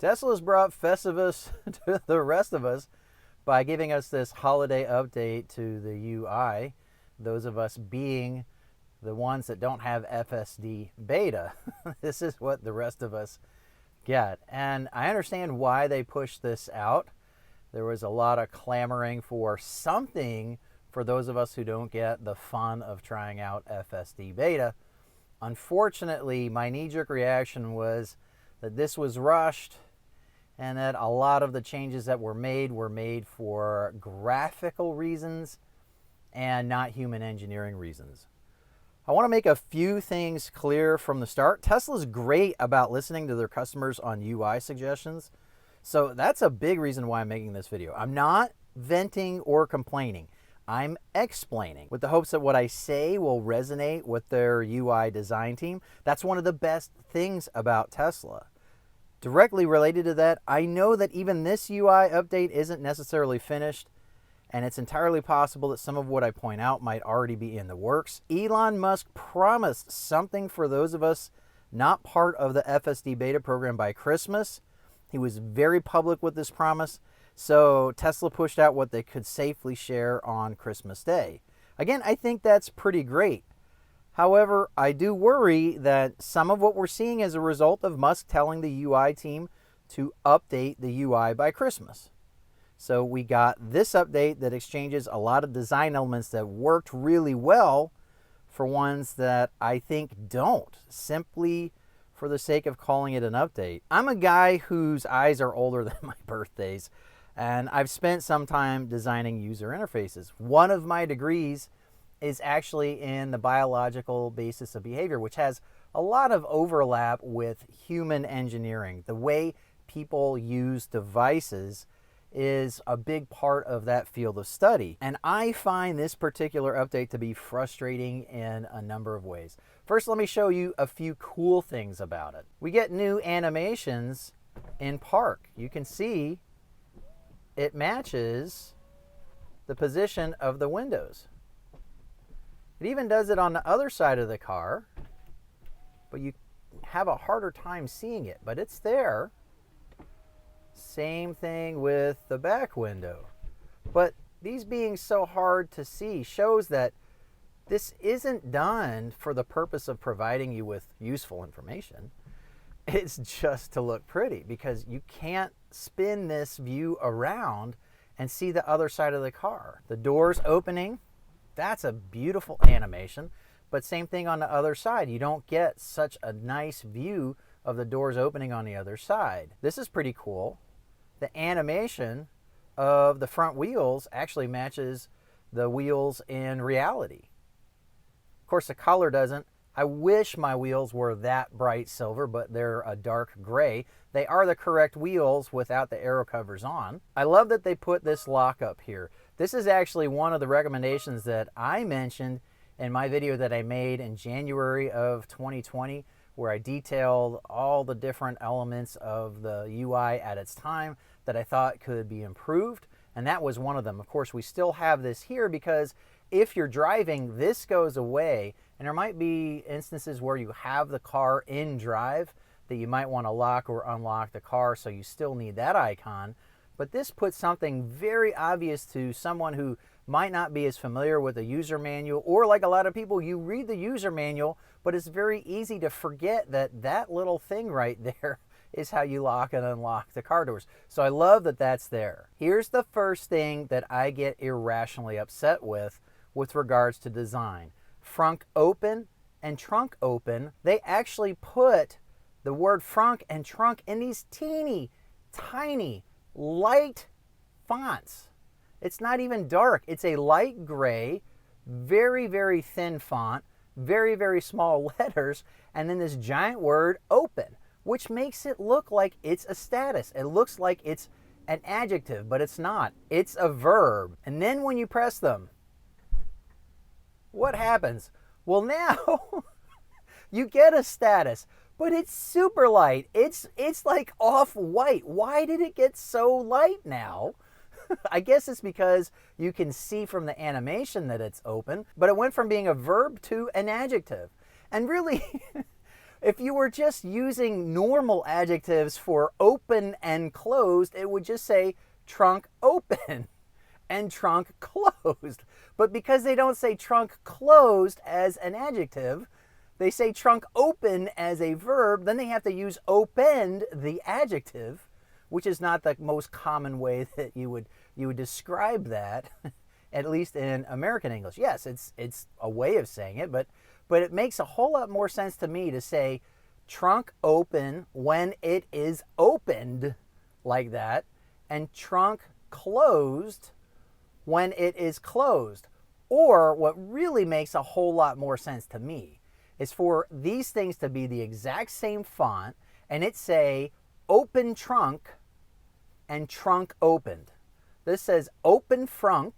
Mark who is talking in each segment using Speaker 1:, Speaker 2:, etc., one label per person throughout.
Speaker 1: Tesla's brought Festivus to the rest of us by giving us this holiday update to the UI, those of us being the ones that don't have FSD beta. This is what the rest of us get. And I understand why they pushed this out. There was a lot of clamoring for something for those of us who don't get the fun of trying out FSD beta. Unfortunately, my knee-jerk reaction was that this was rushed and that a lot of the changes that were made for graphical reasons and not human engineering reasons. I want to make a few things clear from the start. Tesla's great about listening to their customers on UI suggestions, so that's a big reason why I'm making this video. I'm not venting or complaining. I'm explaining with the hopes that what I say will resonate with their UI design team. That's one of the best things about Tesla. Directly related to that, I know that even this UI update isn't necessarily finished, and it's entirely possible that some of what I point out might already be in the works. Elon Musk promised something for those of us not part of the FSD beta program by Christmas. He was very public with this promise, so Tesla pushed out what they could safely share on Christmas Day. Again, I think that's pretty great. However, I do worry that some of what we're seeing is a result of Musk telling the UI team to update the UI by Christmas. So we got this update that exchanges a lot of design elements that worked really well for ones that I think don't, simply for the sake of calling it an update. I'm a guy whose eyes are older than my birthdays, and I've spent some time designing user interfaces. One of my degrees is actually in the biological basis of behavior, which has a lot of overlap with human engineering. The way people use devices is a big part of that field of study. And I find this particular update to be frustrating in a number of ways. First, let me show you a few cool things about it. We get new animations in park. You can see it matches the position of the windows. It even does it on the other side of the car, but you have a harder time seeing it, but it's there. Same thing with the back window. But these being so hard to see shows that this isn't done for the purpose of providing you with useful information. It's just to look pretty, because you can't spin this view around and see the other side of the car. The doors opening, that's a beautiful animation, but same thing on the other side. You don't get such a nice view of the doors opening on the other side. This is pretty cool. The animation of the front wheels actually matches the wheels in reality. Of course, the color doesn't. I wish my wheels were that bright silver, but they're a dark gray. They are the correct wheels without the aero covers on. I love that they put this lock up here. This is actually one of the recommendations that I mentioned in my video that I made in January of 2020, where I detailed all the different elements of the UI at its time that I thought could be improved, and that was one of them. Of course, we still have this here because if you're driving, this goes away, and there might be instances where you have the car in drive that you might want to lock or unlock the car, so you still need that icon. But this puts something very obvious to someone who might not be as familiar with the user manual, or like a lot of people, you read the user manual, but it's very easy to forget that that little thing right there is how you lock and unlock the car doors. So I love that that's there. Here's the first thing that I get irrationally upset with regards to design. Frunk open and trunk open, they actually put the word frunk and trunk in these teeny, tiny, light fonts. It's not even dark. It's a light gray, very, very thin font, very, very small letters, and then this giant word open, which makes it look like it's a status. It looks like it's an adjective, but it's not. It's a verb. And then when you press them, what happens? Well, now you get a status, but it's super light. It's like off-white. Why did it get so light now? I guess it's because you can see from the animation that it's open, but it went from being a verb to an adjective. And really, If you were just using normal adjectives for open and closed, it would just say trunk open and trunk closed. But because they don't say trunk closed as an adjective, they say trunk open as a verb, then they have to use opened, the adjective, which is not the most common way that you would describe that, at least in American English. Yes, it's a way of saying it, but it makes a whole lot more sense to me to say trunk open when it is opened like that, and trunk closed when it is closed. Or what really makes a whole lot more sense to me is for these things to be the exact same font and it say open trunk and trunk opened. This says open frunk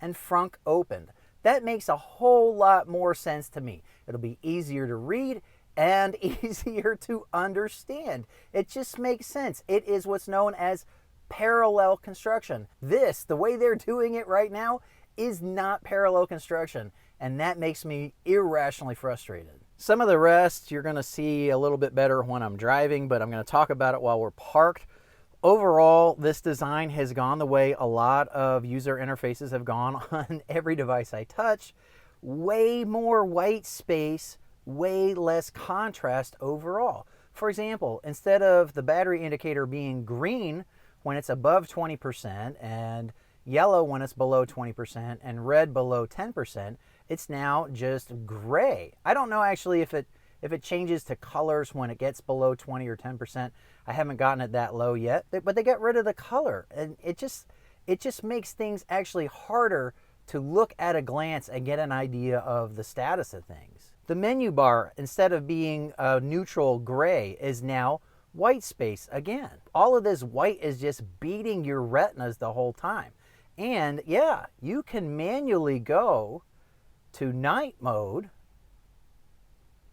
Speaker 1: and frunk opened. That makes a whole lot more sense to me. It'll be easier to read and easier to understand. It just makes sense. It is what's known as parallel construction. This, the way they're doing it right now, is not parallel construction, and that makes me irrationally frustrated. Some of the rest you're going to see a little bit better when I'm driving, but I'm going to talk about it while we're parked. Overall, this design has gone the way a lot of user interfaces have gone on every device I touch. Way more white space, way less contrast overall. For example, instead of the battery indicator being green when it's above 20% and yellow when it's below 20% and red below 10%, it's now just gray. I don't know actually if it changes to colors when it gets below 20 or 10%. I haven't gotten it that low yet, but they got rid of the color, and it just makes things actually harder to look at a glance and get an idea of the status of things. The menu bar, instead of being a neutral gray, is now white space again. All of this white is just beating your retinas the whole time. And yeah, you can manually go to night mode,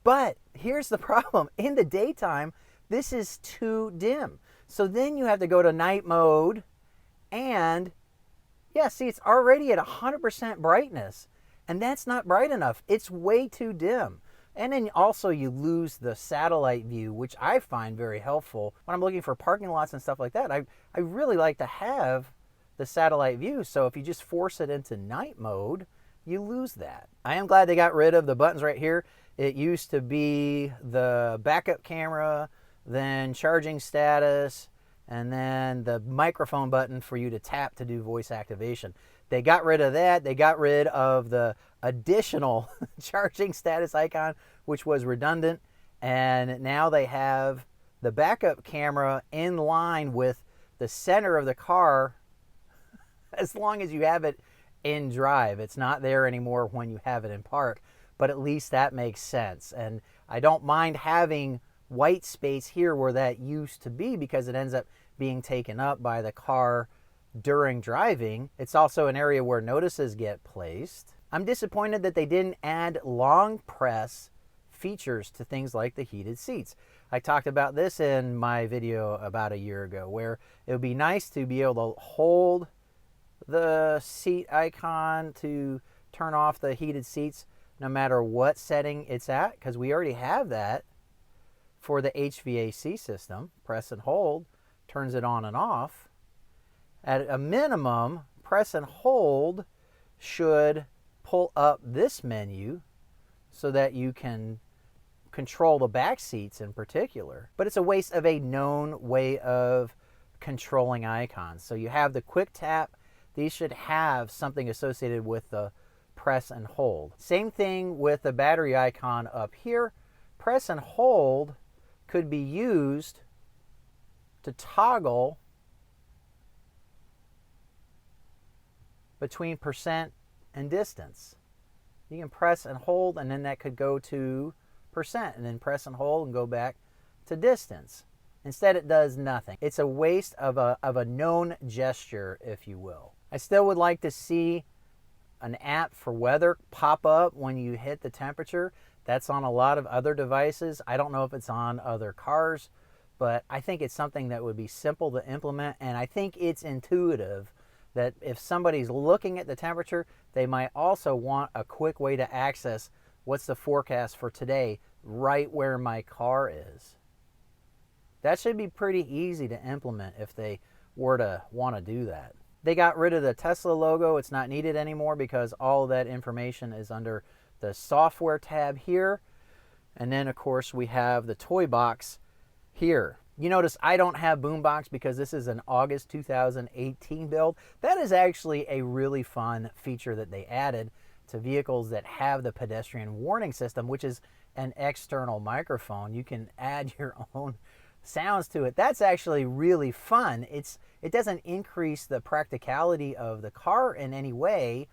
Speaker 1: but here's the problem. In the daytime, this is too dim. So then you have to go to night mode, and yeah, see, it's already at 100% brightness, and that's not bright enough. It's way too dim. And then also you lose the satellite view, which I find very helpful when I'm looking for parking lots and stuff like that. I really like to have the satellite view, so if you just force it into night mode, you lose that. I am glad they got rid of the buttons right here. It used to be the backup camera, then charging status, and then the microphone button for you to tap to do voice activation. They got rid of that. They got rid of the additional charging status icon, which was redundant, and now they have the backup camera in line with the center of the car as long as you have it in drive. It's not there anymore when you have it in park, but at least that makes sense. And I don't mind having white space here where that used to be because it ends up being taken up by the car during driving. It's also an area where notices get placed. I'm disappointed that they didn't add long press features to things like the heated seats. I talked about this in my video about a year ago, where it would be nice to be able to hold the seat icon to turn off the heated seats no matter what setting it's at, because we already have that for the HVAC system. Press and hold turns it on and off. At a minimum, press and hold should pull up this menu so that you can control the back seats in particular. But it's a waste of a known way of controlling icons. So you have the quick tap. These should have something associated with the press and hold. Same thing with the battery icon up here. Press and hold could be used to toggle between percent and distance. You can press and hold, and then that could go to percent, and then press and hold and go back to distance. Instead, it does nothing. It's a waste of a known gesture, if you will. I still would like to see an app for weather pop up when you hit the temperature. That's on a lot of other devices. I don't know if it's on other cars, but I think it's something that would be simple to implement, and I think it's intuitive that if somebody's looking at the temperature, they might also want a quick way to access what's the forecast for today right where my car is. That should be pretty easy to implement if they were to want to do that. They got rid of the Tesla logo. It's not needed anymore because all of that information is under the software tab here. And then, of course, we have the toy box here. You notice I don't have boombox because this is an August 2018 build. That is actually a really fun feature that they added to vehicles that have the pedestrian warning system, which is an external microphone. You can add your own sounds to it. That's actually really fun. It doesn't increase the practicality of the car in any way.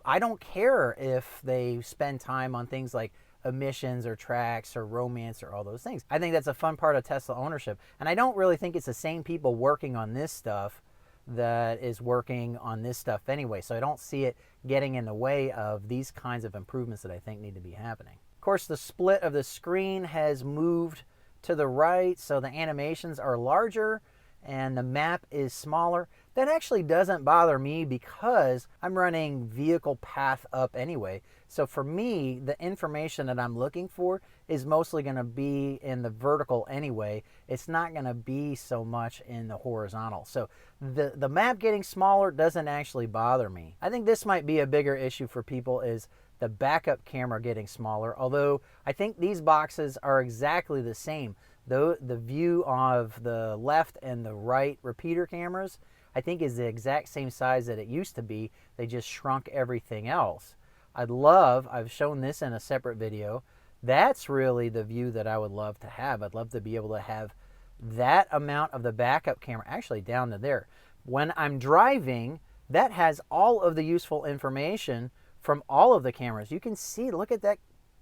Speaker 1: I don't care if they spend time on things like emissions or tracks or romance or all those things. I think that's a fun part of Tesla ownership. And I don't really think it's the same people working on this stuff that is working on this stuff anyway. So I don't see it getting in the way of these kinds of improvements that I think need to be happening. Of course, the split of the screen has moved to the right, so the animations are larger and the map is smaller. That actually doesn't bother me because I'm running vehicle path up anyway. So for me, the information that I'm looking for is mostly going to be in the vertical anyway. It's not going to be so much in the horizontal. So the map getting smaller doesn't actually bother me. I think this might be a bigger issue for people is the backup camera getting smaller, although I think these boxes are exactly the same. Though the view of the left and the right repeater cameras, I think is the exact same size that it used to be. They just shrunk everything else. I've shown this in a separate video. That's really the view that I would love to have. I'd love to be able to have that amount of the backup camera actually down to there. When I'm driving, that has all of the useful information from all of the cameras. You can see, look at that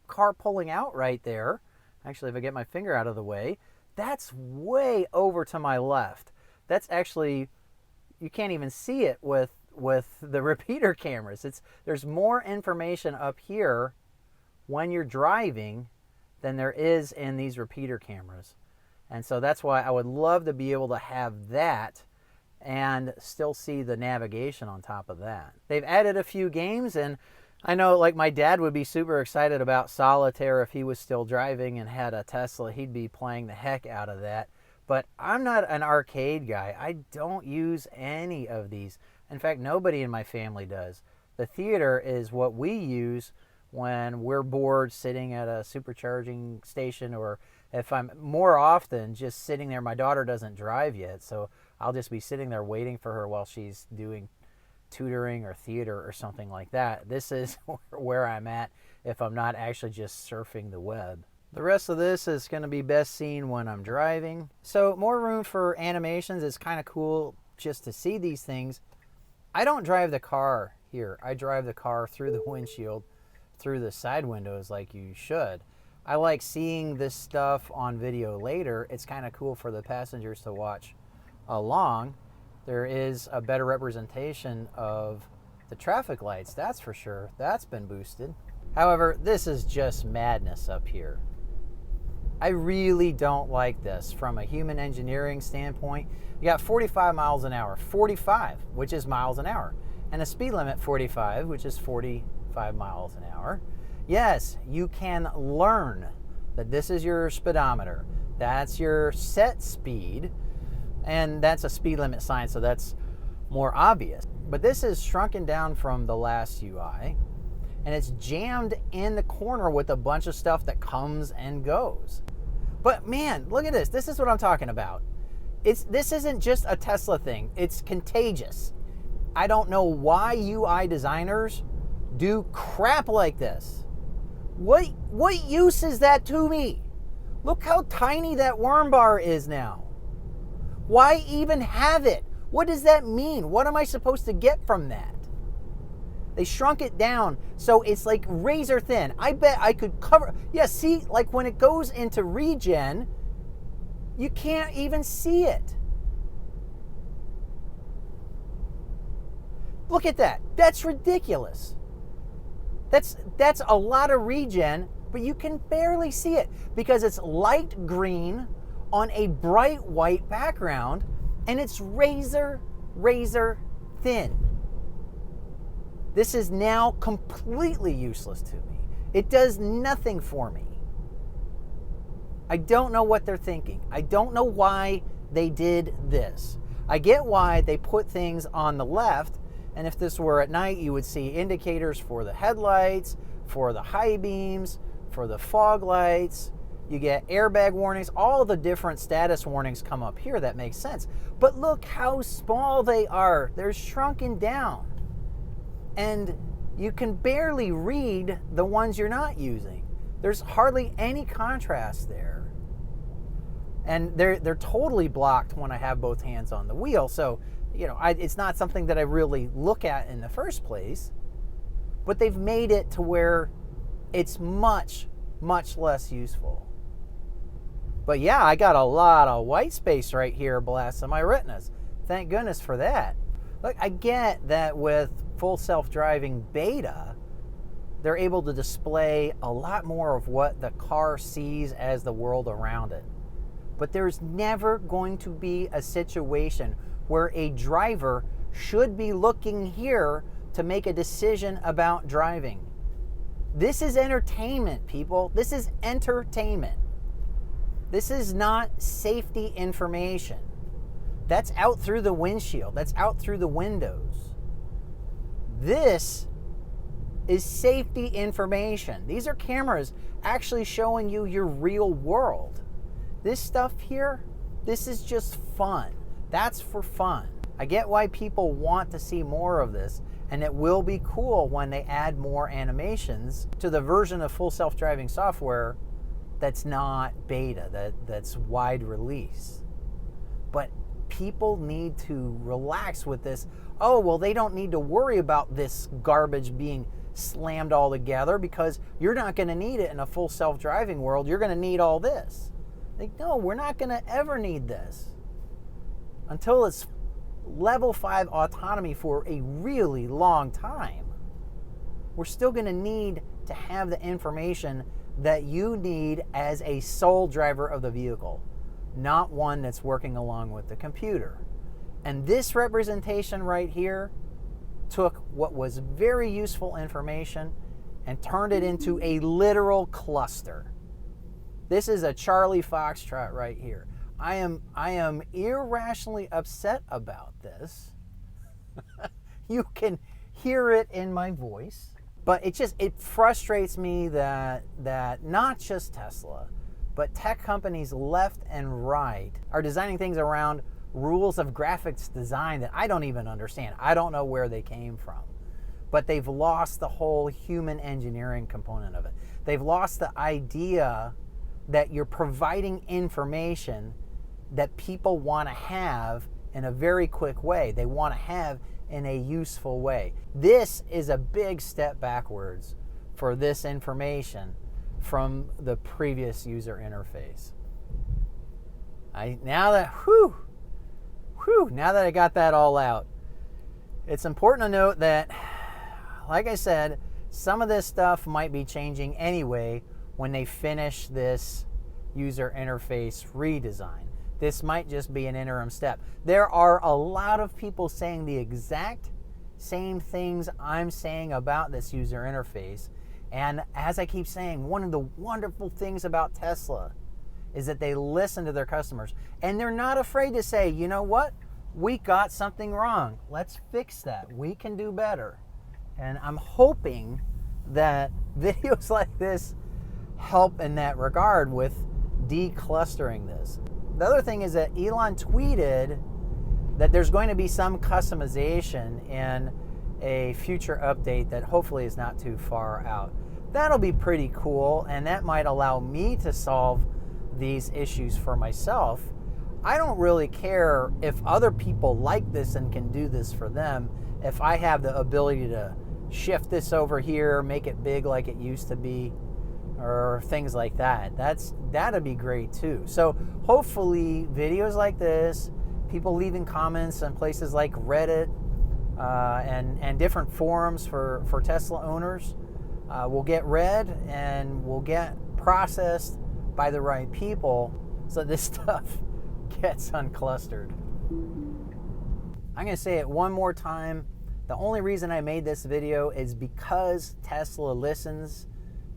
Speaker 1: car pulling out right there. Actually, if I get my finger out of the way, that's way over to my left. That's actually, you can't even see it with the repeater cameras. There's more information up here when you're driving than there is in these repeater cameras. And so that's why I would love to be able to have that and still see the navigation on top of that. They've added a few games, and I know like my dad would be super excited about Solitaire if he was still driving and had a Tesla. He'd be playing the heck out of that. But I'm not an arcade guy. I don't use any of these. In fact, nobody in my family does. The theater is what we use when we're bored sitting at a supercharging station, or if I'm more often just sitting there. My daughter doesn't drive yet, so I'll just be sitting there waiting for her while she's doing tutoring or theater or something like that. This is where I'm at if I'm not actually just surfing the web. The rest of this is going to be best seen when I'm driving. So more room for animations. It's kind of cool just to see these things. I don't drive the car here. I drive the car through the windshield, through the side windows like you should. I like seeing this stuff on video later. It's kind of cool for the passengers to watch along. There is a better representation of the traffic lights, that's for sure. That's been boosted. However, this is just madness up here. I really don't like this from a human engineering standpoint. You got 45 miles an hour, 45, which is miles an hour, and a speed limit 45, which is 45 miles an hour. Yes, you can learn that this is your speedometer. That's your set speed, and that's a speed limit sign, so that's more obvious. But this is shrunken down from the last UI, and it's jammed in the corner with a bunch of stuff that comes and goes. But man, look at this. This is what I'm talking about. This isn't just a Tesla thing. It's contagious. I don't know why UI designers do crap like this. What use is that to me? Look how tiny that worm bar is now. Why even have it? What does that mean? What am I supposed to get from that? They shrunk it down so it's like razor thin. I bet I could cover. Yeah, see, like when it goes into regen, you can't even see it. Look at that. That's ridiculous. That's a lot of regen, but you can barely see it because it's light green on a bright white background, and it's razor thin. This is now completely useless to me. It does nothing for me. I don't know what they're thinking. I don't know why they did this. I get why they put things on the left, and if this were at night, you would see indicators for the headlights, for the high beams, for the fog lights. You get airbag warnings, all the different status warnings come up here. That makes sense. But look how small they are. They're shrunken down. And you can barely read the ones you're not using. There's hardly any contrast there. And they're totally blocked when I have both hands on the wheel. So, it's not something that I really look at in the first place. But they've made it to where it's much, much less useful. But yeah, I got a lot of white space right here blasting my retinas. Thank goodness for that. Look, I get that with full self-driving beta, they're able to display a lot more of what the car sees as the world around it. But there's never going to be a situation where a driver should be looking here to make a decision about driving. This is entertainment, people. This is entertainment. This is not safety information. That's out through the windshield. That's out through the windows. This is safety information. These are cameras actually showing you your real world. This stuff here, this is just fun. That's for fun. I get why people want to see more of this, and it will be cool when they add more animations to the version of full self-driving software that's not beta, that's wide release. But people need to relax with this. Oh, well, they don't need to worry about this garbage being slammed all together because you're not going to need it in a full self-driving world. You're going to need all this. Like, no, we're not going to ever need this until it's level 5 autonomy for a really long time. We're still going to need to have the information that you need as a sole driver of the vehicle, not one that's working along with the computer. And this representation right here took what was very useful information and turned it into a literal cluster. This is a Charlie Foxtrot right here. I am irrationally upset about this. You can hear it in my voice. But it frustrates me that not just Tesla, but tech companies left and right are designing things around rules of graphics design that I don't even understand. I don't know where they came from. But they've lost the whole human engineering component of it. They've lost the idea that you're providing information that people want to have in a very quick way. They want to have in a useful way. This is a big step backwards for this information from the previous user interface. Now that I got that all out, it's important to note that, like I said, some of this stuff might be changing anyway when they finish this user interface redesign. This might just be an interim step. There are a lot of people saying the exact same things I'm saying about this user interface. And as I keep saying, one of the wonderful things about Tesla is that they listen to their customers. And they're not afraid to say, you know what? We got something wrong. Let's fix that. We can do better. And I'm hoping that videos like this help in that regard with declustering this. The other thing is that Elon tweeted that there's going to be some customization in a future update that hopefully is not too far out. That'll be pretty cool, and that might allow me to solve these issues for myself. I don't really care if other people like this and can do this for them, if I have the ability to shift this over here, make it big like it used to be, or things like that. That'd be great too. So hopefully videos like this, people leaving comments on places like Reddit and different forums for Tesla owners will get read and will get processed by the right people so this stuff gets unclustered. I'm going to say it one more time. The only reason I made this video is because Tesla listens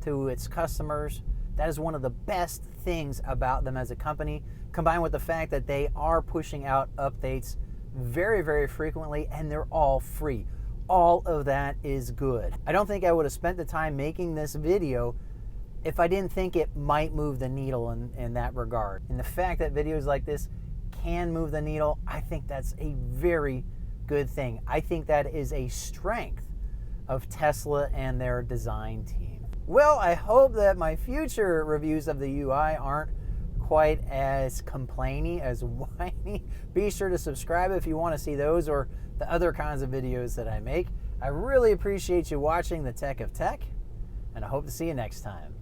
Speaker 1: to its customers. That is one of the best things about them as a company, combined with the fact that they are pushing out updates very, very frequently, and they're all free. All of that is good. I don't think I would have spent the time making this video if I didn't think it might move the needle in that regard. And the fact that videos like this can move the needle, I think that's a very good thing. I think that is a strength of Tesla and their design team. Well, I hope that my future reviews of the UI aren't quite as complainy, as whiny. Be sure to subscribe if you want to see those or the other kinds of videos that I make. I really appreciate you watching the Tech of Tech, and I hope to see you next time.